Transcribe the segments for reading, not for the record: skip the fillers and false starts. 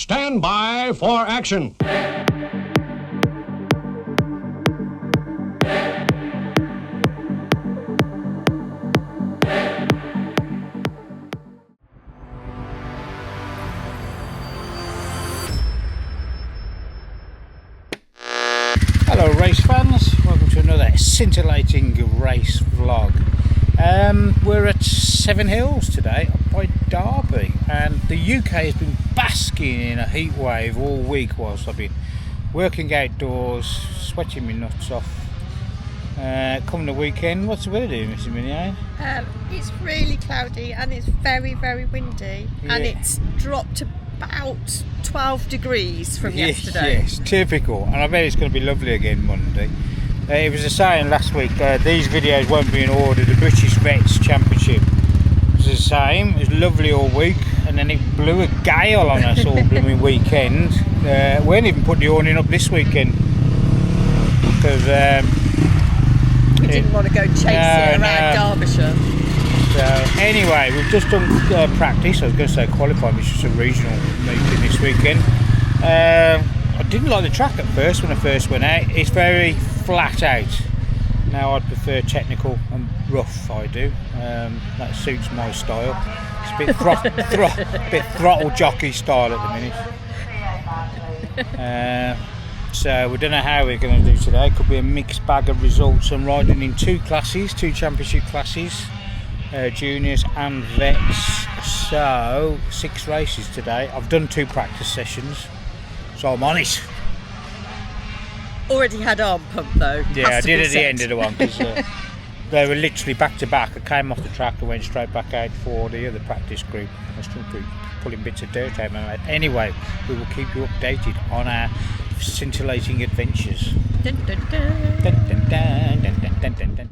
Stand by for action. Hello race fans, welcome to another scintillating race vlog. We're at Seven Hills today by Derby, and the UK has been basking in a heat wave all week whilst I've been working outdoors, sweating my nuts off. Coming the weekend, what's the weather doing, Mrs. Minier? It's really cloudy and it's very, very windy, and it's dropped about 12 degrees from yesterday. Yes, typical, and I bet it's going to be lovely again Monday. It was a saying last week, these videos won't be in order. The British Vets Championship was the same, it was lovely all week, and then it blew a gale on us all blooming weekend. We ain't even put the awning up this weekend because we didn't want to go chasing around Derbyshire. So anyway, we've just done practice. I was going to say qualifying, which was a regional meeting this weekend. I didn't like the track at first when I first went out. It's very flat out. Now I'd prefer technical and rough, I do. That suits my style. It's a bit throttle jockey style at the minute. So we don't know how we're going to do today. It could be a mixed bag of results. I'm riding in two championship classes. Juniors and vets, so 6 races today. I've done 2 practice sessions, so I'm on it. Already had arm pump though. Yeah, I did at the end of the one because they were literally back to back. I came off the track and went straight back out for the other practice group. I was still pulling bits of dirt out of my mouth. Anyway, we will keep you updated on our scintillating adventures. Dun, dun, dun. Dun, dun, dun, dun, dun, dun, dun, dun.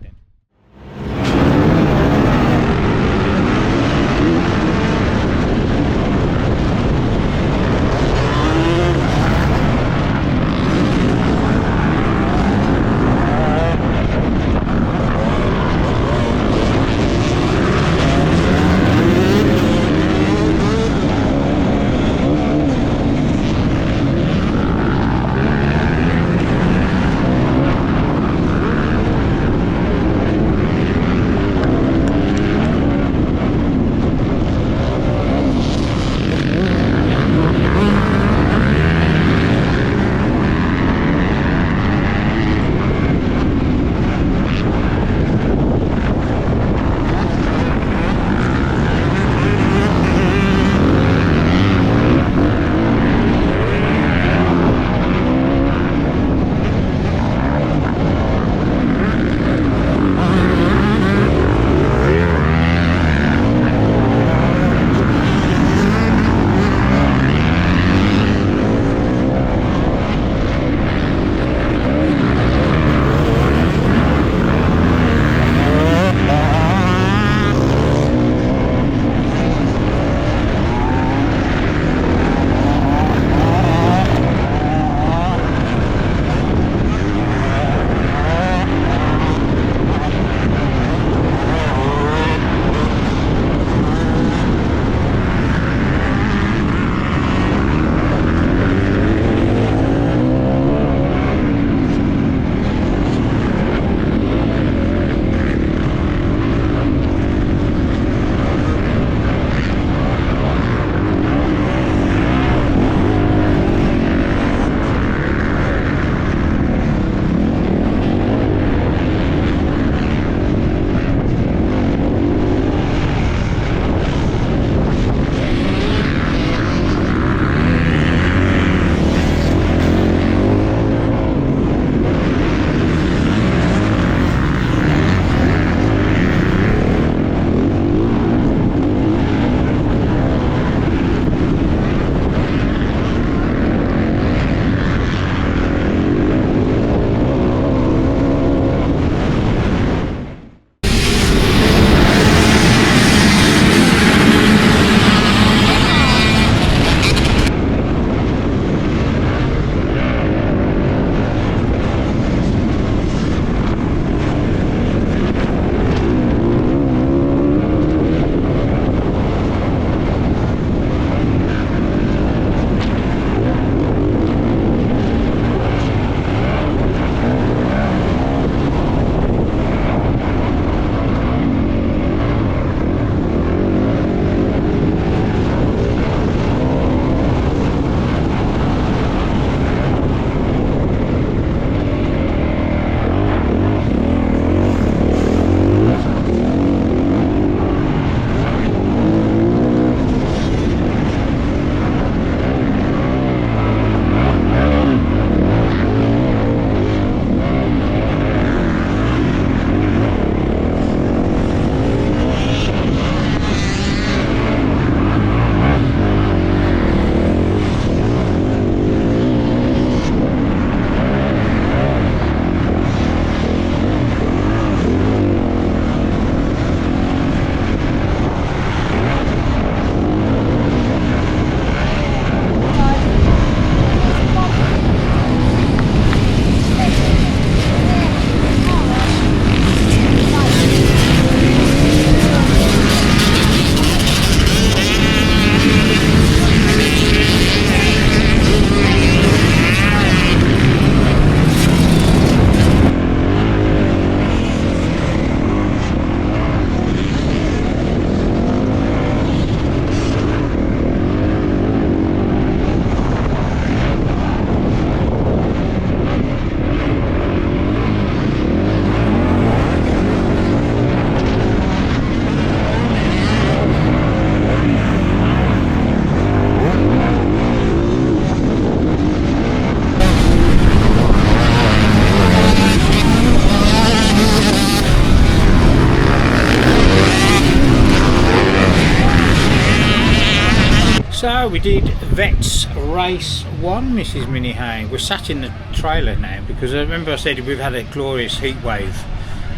So we did Vets Race 1, Mrs. Minihay. We're sat in the trailer now because I remember I said we've had a glorious heat wave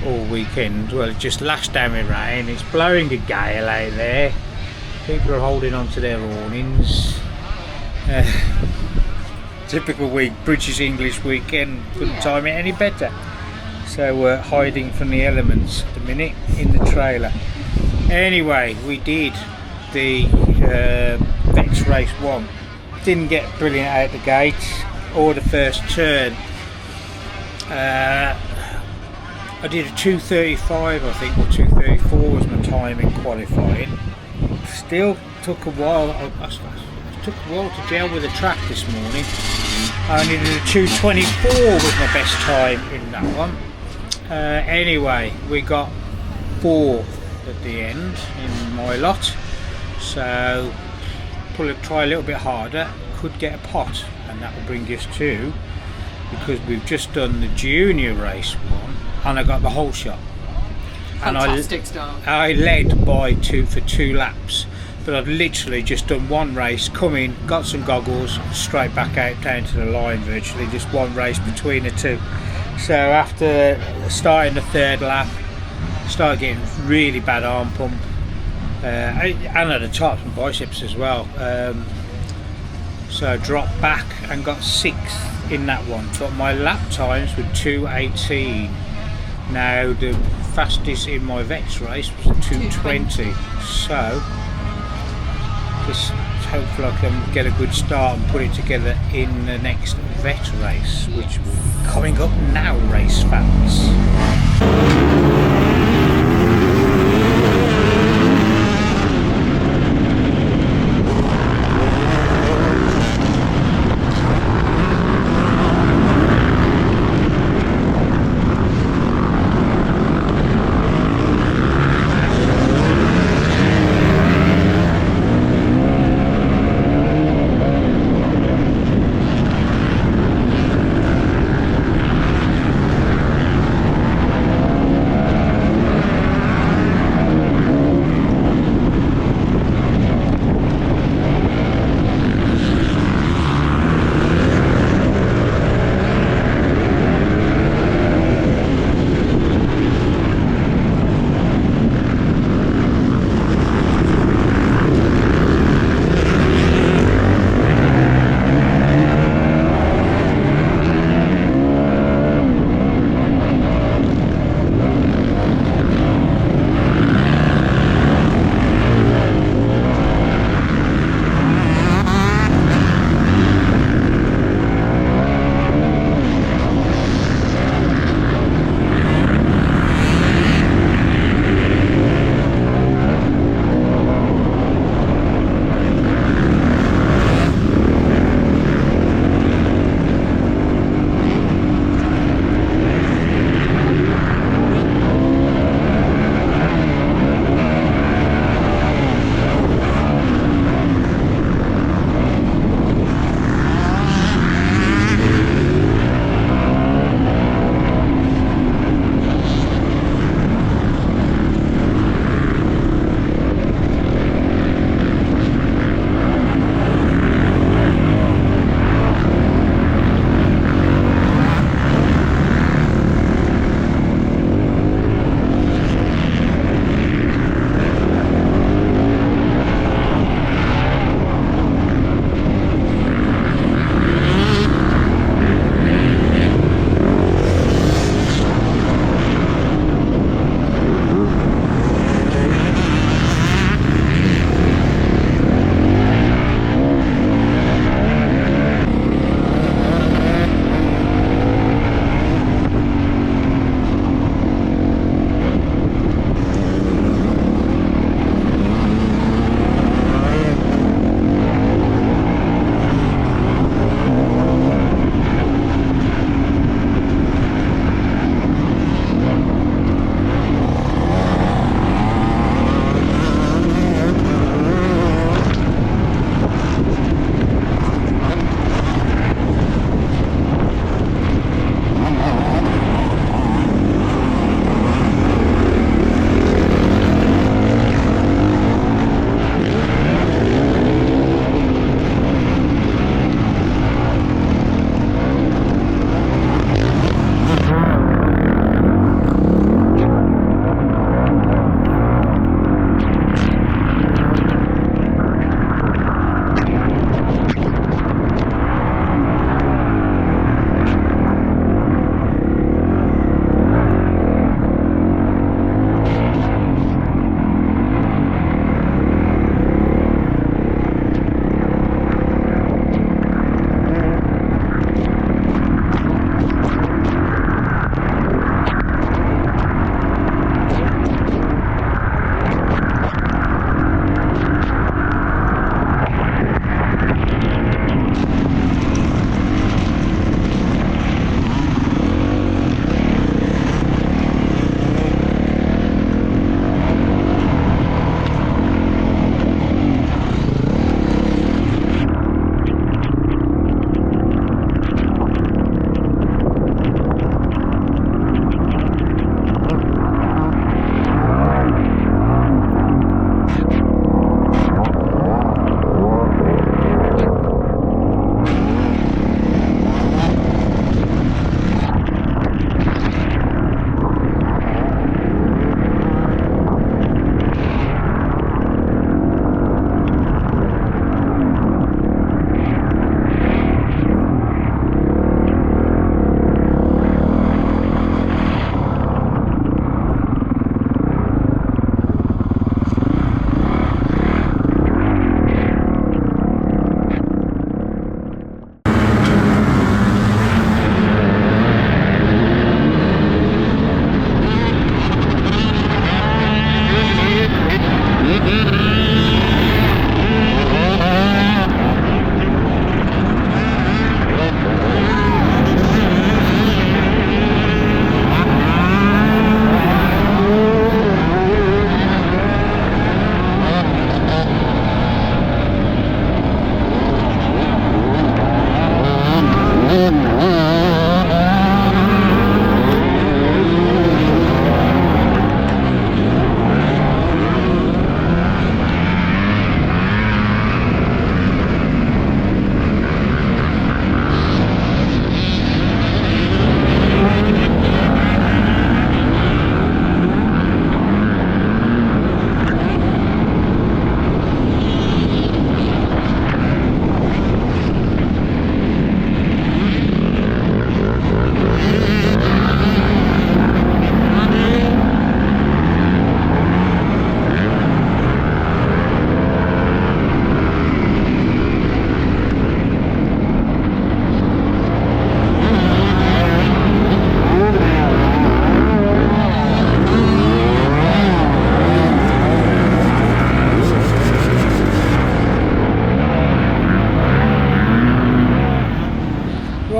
all weekend. Well, it just lashed down with rain. It's blowing a gale out there. People are holding on to their awnings. Typical week, British English weekend. Couldn't time it any better. So we're hiding from the elements at the minute in the trailer. Anyway, we did the Vets Race 1. Didn't get brilliant out the gate or the first turn. I did a 2:35, I think, or 2:34 was my time in qualifying. Still took a while. It took a while to gel with the track this morning. I only did a 2:24 was my best time in that one. Anyway, we got 4th at the end in my lot, so try a little bit harder, could get a pot, and that will bring us to, because we've just done the junior race 1 and I got the whole shot. Fantastic start. I led by 2 laps, but I'd literally just done one race, come in, got some goggles, straight back out down to the line, virtually just one race between the two. So after starting the 3rd lap, started getting really bad arm pump, and at the top some biceps as well. So I dropped back and got 6th in that one, but my lap times were 2:18. Now the fastest in my Vets race was 2:20, so just hopefully I can get a good start and put it together in the next Vet race, which will be coming up now, race fans.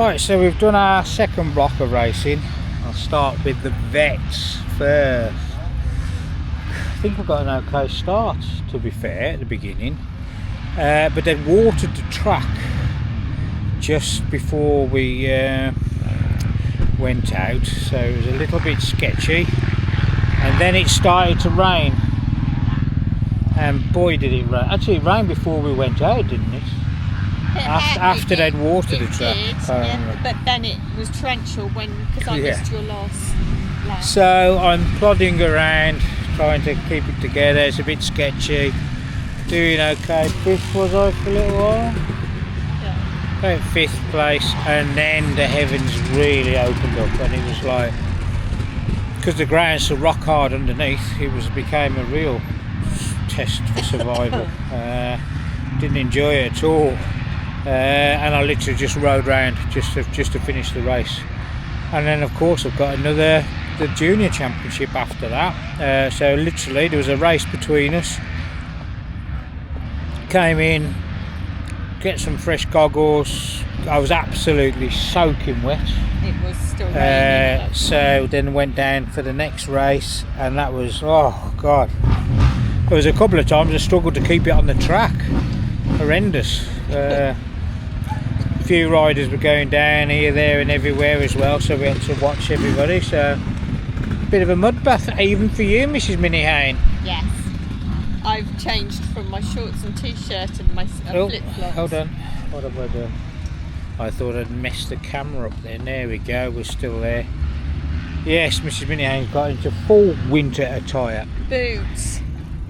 Right, so we've done our second block of racing. I'll start with the vets first. I think I got an okay start, to be fair, at the beginning. But they'd watered the track just before we went out, so it was a little bit sketchy. And then it started to rain. And boy did it rain. Actually, it rained before we went out, didn't it? After they'd watered the track. But then it was torrential because I missed your last lap. So I'm plodding around, trying to keep it together. It's a bit sketchy. Doing okay. Fifth was I for a little while? Yeah. About 5th place, and then the heavens really opened up, and it was like, because the ground's so rock hard underneath, became a real test for survival. Didn't enjoy it at all. And I literally just rode round just to finish the race, and then of course I've got the junior championship after that. So literally there was a race between us. Came in, get some fresh goggles. I was absolutely soaking wet. It was still raining. So then went down for the next race, and that was, oh god, there was a couple of times I struggled to keep it on the track. Horrendous. A few riders were going down here, there and everywhere as well, so we had to watch everybody. So bit of a mud bath even for you, Mrs. Minihane. Yes, I've changed from my shorts and t-shirt and my flip-flops. Hold on, what have I done? I thought I'd messed the camera up then. There we go, we're still there. Yes, Mrs. Minihane's got into full winter attire. Boots,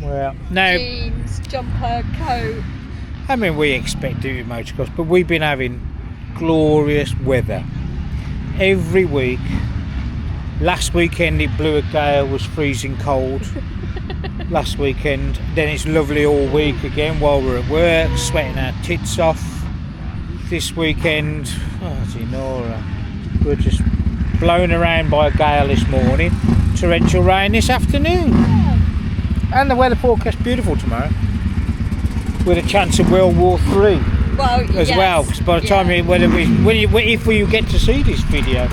well, no, jeans, jumper, coat. I mean, we expect it with motocross, but we've been having glorious weather every week. Last weekend it blew a gale, was freezing cold. Last weekend, then it's lovely all week again while we're at work, sweating our tits off. This weekend, oh Nora, we're just blown around by a gale this morning, torrential rain this afternoon, and the weather forecast beautiful tomorrow, with a chance of World War III as well. Because by the time if we get to see this video,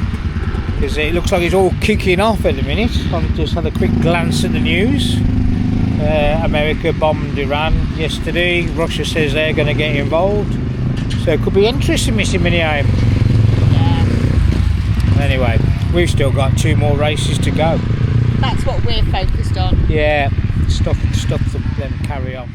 because it looks like it's all kicking off at the minute. I've just had a quick glance at the news. America bombed Iran yesterday. Russia says they're going to get involved. So it could be interesting, Missy Minihane. Yeah. Anyway, we've still got 2 more races to go. That's what we're focused on. Yeah, stuff for them carry on.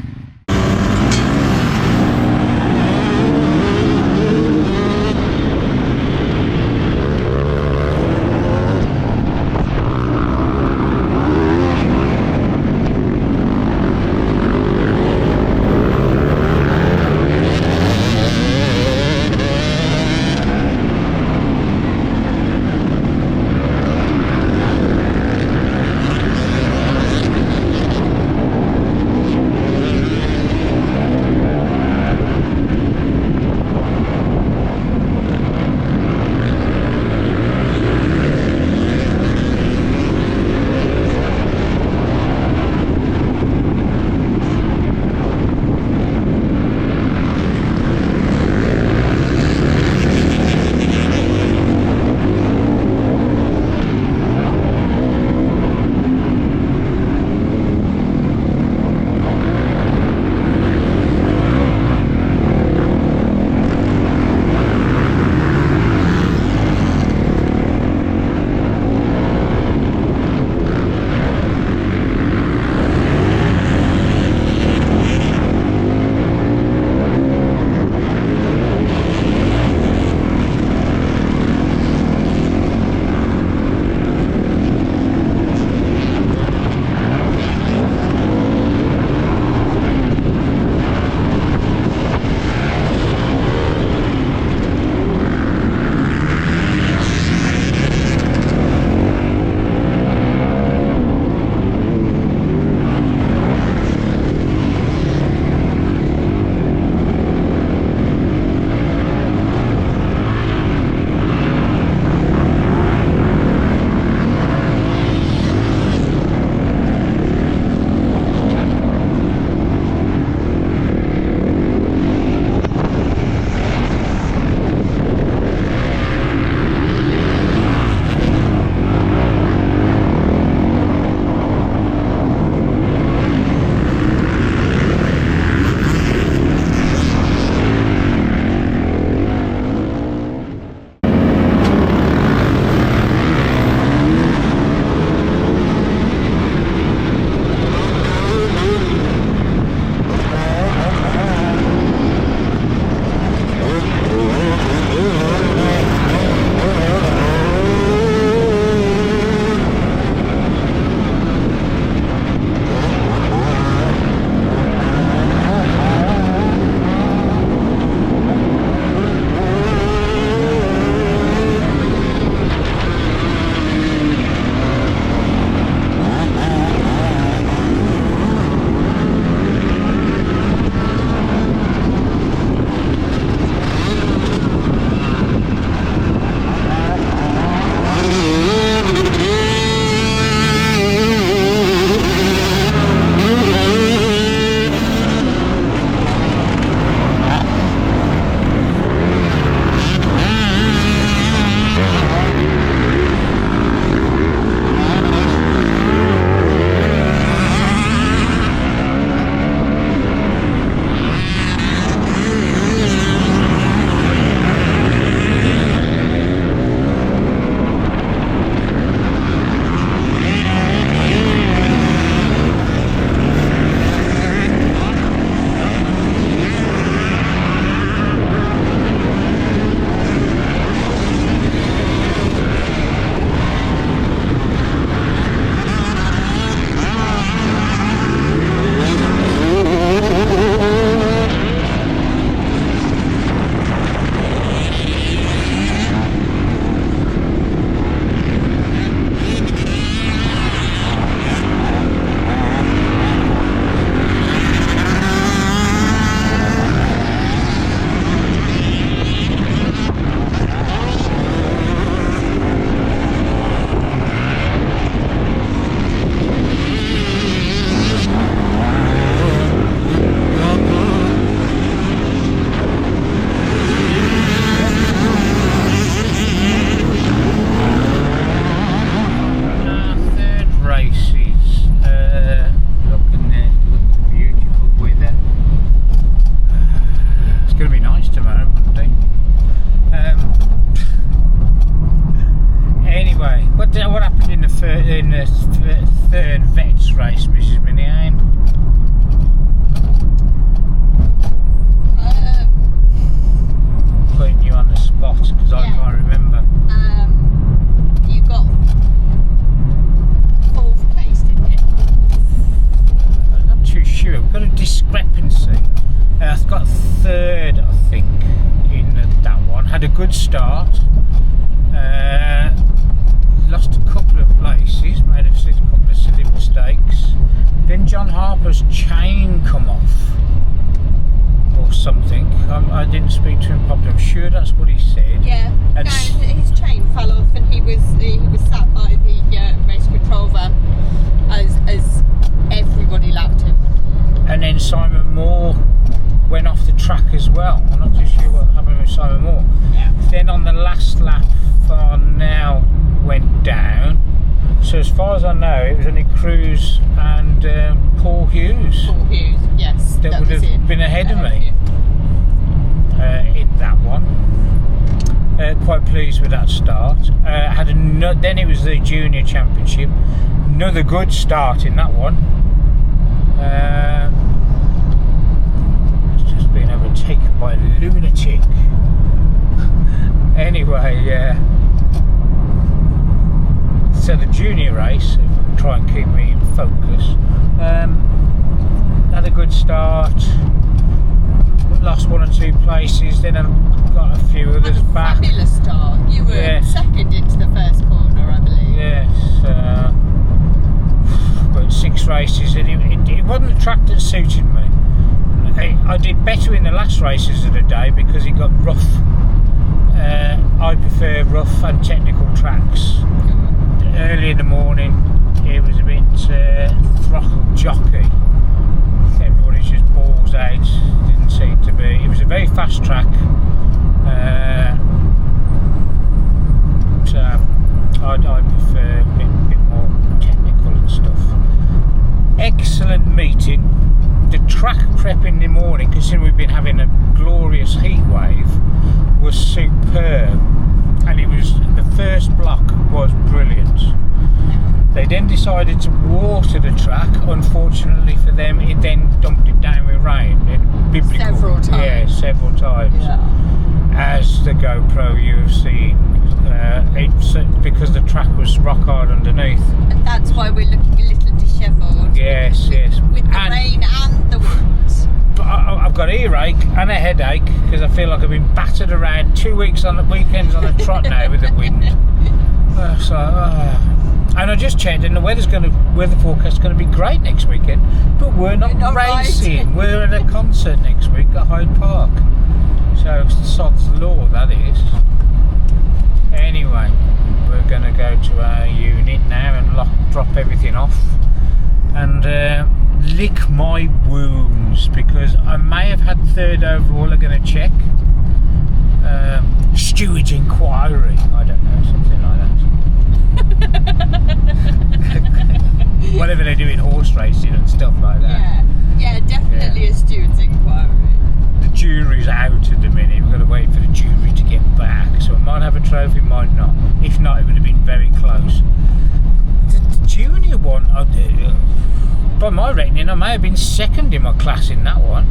race, Mrs. Miniane? Putting you on the spot because I can't remember. You got 4th place, didn't you? I'm not too sure. We've got a discrepancy. I've got 3rd, I think, in that one. Had a good start. Lost a couple of places. Made a couple of silly mistakes. Then John Harper's chain come off. Or something. I didn't speak to him properly. I'm sure that's what he said. Yeah. And his chain fell off, and he was sat by the race control van as everybody lapped him. And then Simon Moore went off the track as well. I'm not too sure what happened with Simon Moore. Yeah. Then on the last lap, Farnell went down. So as far as I know, it was only Cruz and Paul Hughes. Paul Hughes, yes. That would have been ahead of me in that one. Quite pleased with that start. Then it was the junior championship. Another good start in that one. It's just been overtaken by a lunatic. Anyway, so the junior race, if I can try and keep me in focus, had a good start. Lost 1 or 2 places, then I got a few others back. Fabulous start. You were second into the first corner, I believe. Yes, but 6 races, and it wasn't a track that suited me. I did better in the last races of the day because it got rough. I prefer rough and technical tracks. Early in the morning, it was a bit throttle jockey. Everybody's just balls out. Didn't seem to be. It was a very fast track. So I prefer a bit more technical and stuff. Excellent meeting. The track prep in the morning, considering we've been having a glorious heat wave, was superb. And it was, the first block was brilliant. They then decided to water the track. Unfortunately for them, it then dumped it down with rain. Several times. Yeah, several times. Yeah. As the GoPro you have seen, because the track was rock hard underneath. And that's why we're looking a little dishevelled. Yes, yes. With the rain and the wind. But I've got earache and a headache because I feel like I've been battered around 2 weeks on the weekends on the trot now with the wind. And I just checked, and the weather forecast is going to be great next weekend. But we're not racing. We're at a concert next week at Hyde Park. So sod's law, that is. Anyway, we're going to go to our unit now and drop everything off and lick my wounds because I may have had 3rd overall. I'm going to check. Steward's inquiry. I don't know, something like that. Whatever they do in horse racing and stuff like that. Yeah, definitely a steward's inquiry. The jury's out at the minute. We've got to wait for the jury to get back. So I might have a trophy, might not. If not, it would have been very close. The junior one, by my reckoning, I may have been 2nd in my class in that one.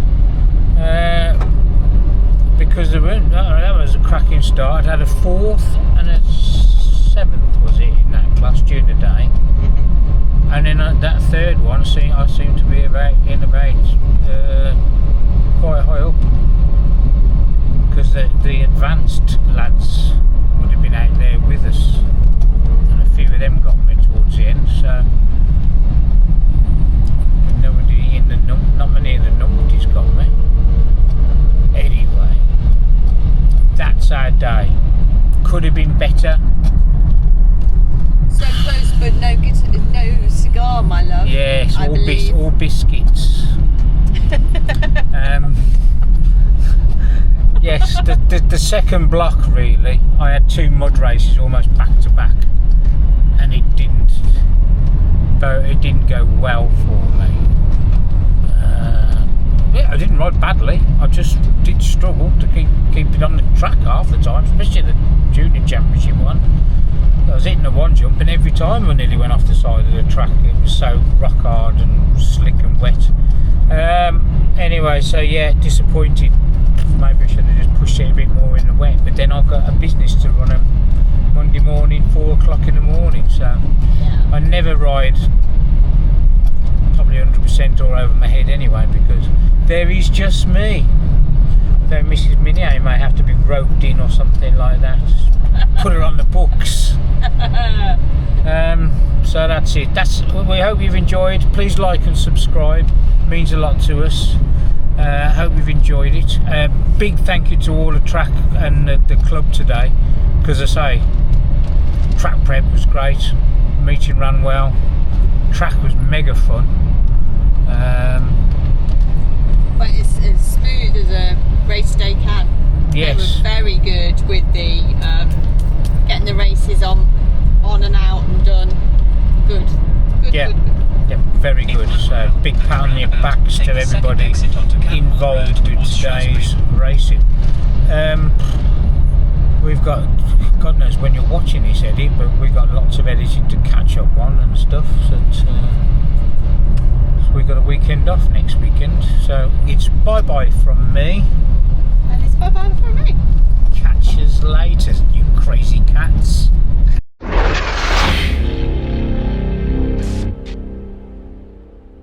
Because that was a cracking start. I had a 4th and a 7th, was it, in that class during the day. And then that 3rd one, I seemed to be about quite high up. Because the advanced lads would have been out there with us. And a few of them got me towards the end, so not many of the numpties got me. Anyway, that's our day. Could have been better. So close, but no cigar, my love. Yes, all biscuits. Yes, the second block really. I had 2 mud races almost back to back, and it didn't go well for me. Yeah, I didn't ride badly. I just did struggle to keep it on the track half the time, especially the junior championship one. I was hitting the one jump, and every time I nearly went off the side of the track. It was so rock hard and slick and wet. Anyway, so yeah, disappointed. Maybe I should have just pushed it a bit more in the wet, but then I've got a business to run on Monday morning, 4 o'clock in the morning, so I never ride probably 100% all over my head anyway, because there is just me. Though Mrs. Minier may have to be roped in or something like that. Put her on the books. So that's it. We hope you've enjoyed. Please like and subscribe. It means a lot to us. Hope you've enjoyed it. Big thank you to all the track and the club today, because I say track prep was great, meeting ran well, track was mega fun. But it's as smooth as a race day can. Yes. They were very good with the getting the races on and out and done. Good. Yeah. Good. Yeah, very good. So big pat on your backs to everybody involved with today's racing. We've got, God knows when you're watching this edit, but we've got lots of editing to catch up on and stuff. So we've got a weekend off next weekend. So it's bye bye from me.